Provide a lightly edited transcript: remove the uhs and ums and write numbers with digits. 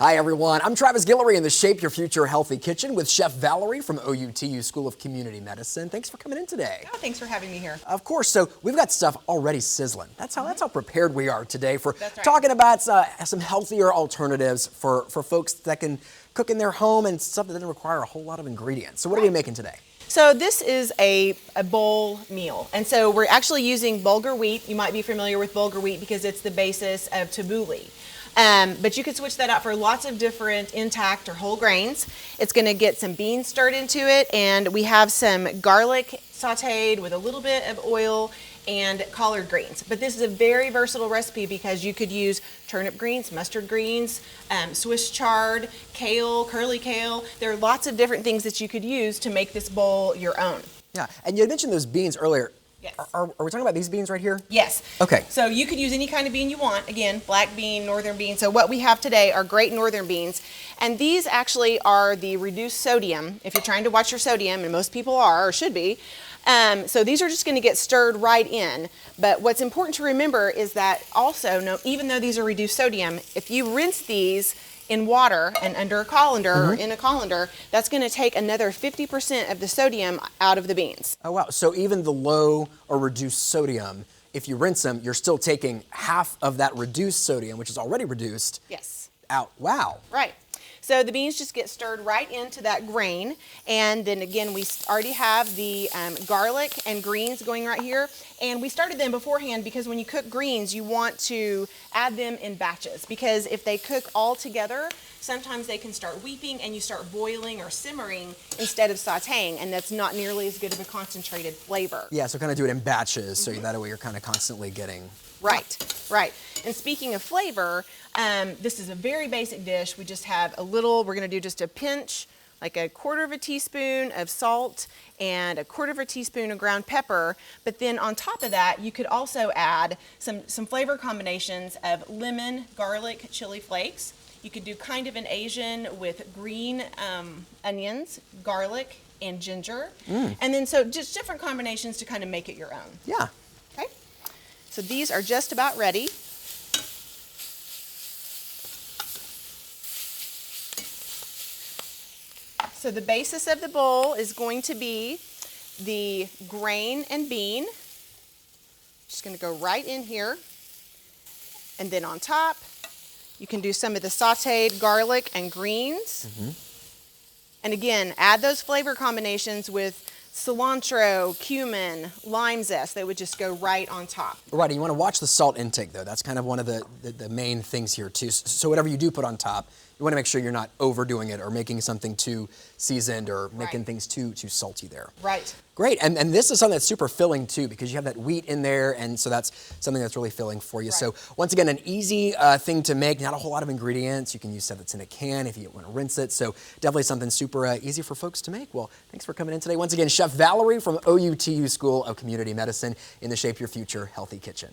Hi everyone, I'm Travis Guillory in the Shape Your Future Healthy Kitchen with Chef Valerie from OUTU School of Community Medicine. Thanks for coming in today. Oh, thanks for having me here. Of course, so we've got stuff already sizzling. That's how prepared we are today for That's right. talking about some healthier alternatives for folks that can cook in their home and stuff that doesn't require a whole lot of ingredients. So what are we making today? So this is a bowl meal, and so we're actually using bulgur wheat. You might be familiar with bulgur wheat because it's the basis of tabbouleh. But you could switch that out for lots of different intact or whole grains. It's going to get some beans stirred into it, and we have some garlic sauteed with a little bit of oil and collard greens. But this is a very versatile recipe because you could use turnip greens, mustard greens, Swiss chard, kale, curly kale. There are lots of different things that you could use to make this bowl your own. Yeah, and you mentioned those beans earlier. Yes. Are we talking about these beans right here? Yes. Okay. So you could use any kind of bean you want. Again, black bean, northern bean. So what we have today are great northern beans. And these actually are the reduced sodium, if you're trying to watch your sodium, and most people are or should be. So these are just going to get stirred right in. But what's important to remember is that also, even though these are reduced sodium, if you rinse these in water and under a colander or in a colander, that's going to take another 50% of the sodium out of the beans. Oh wow, so even the low or reduced sodium, if you rinse them, you're still taking half of that reduced sodium, which is already reduced, Yes. out. Wow. Right. So the beans just get stirred right into that grain, and then again we already have the garlic and greens going right here, and we started them beforehand because when you cook greens you want to add them in batches, because if they cook all together sometimes they can start weeping and you start boiling or simmering instead of sauteing, and that's not nearly as good of a concentrated flavor. Yeah, so kind of do it in batches, so that way you're kind of constantly getting... Right, right. And speaking of flavor, this is a very basic dish. We just have a little, we're gonna do just a pinch, like a quarter of a teaspoon of salt and a quarter of a teaspoon of ground pepper. But then on top of that, you could also add some flavor combinations of lemon, garlic, chili flakes. You could do kind of an Asian with green onions, garlic, and ginger. And then so just different combinations to kind of make it your own. Yeah. Okay. So these are just about ready. So the basis of the bowl is going to be the grain and bean. Just going to go right in here. And then on top, you can do some of the sauteed garlic and greens. And again, add those flavor combinations with cilantro, cumin, lime zest. They would just go right on top. Right, and you want to watch the salt intake though. That's kind of one of the main things here too. So whatever you do put on top, you want to make sure you're not overdoing it or making something too seasoned or making things too salty there. Right. Great, and this is something that's super filling too, because you have that wheat in there, and so that's something that's really filling for you. So once again, an easy thing to make, not a whole lot of ingredients. You can use stuff that's in a can if you want to rinse it. So definitely something super easy for folks to make. Well, thanks for coming in today. Once again, Chef Valerie from OUTU School of Community Medicine in the Shape Your Future Healthy Kitchen.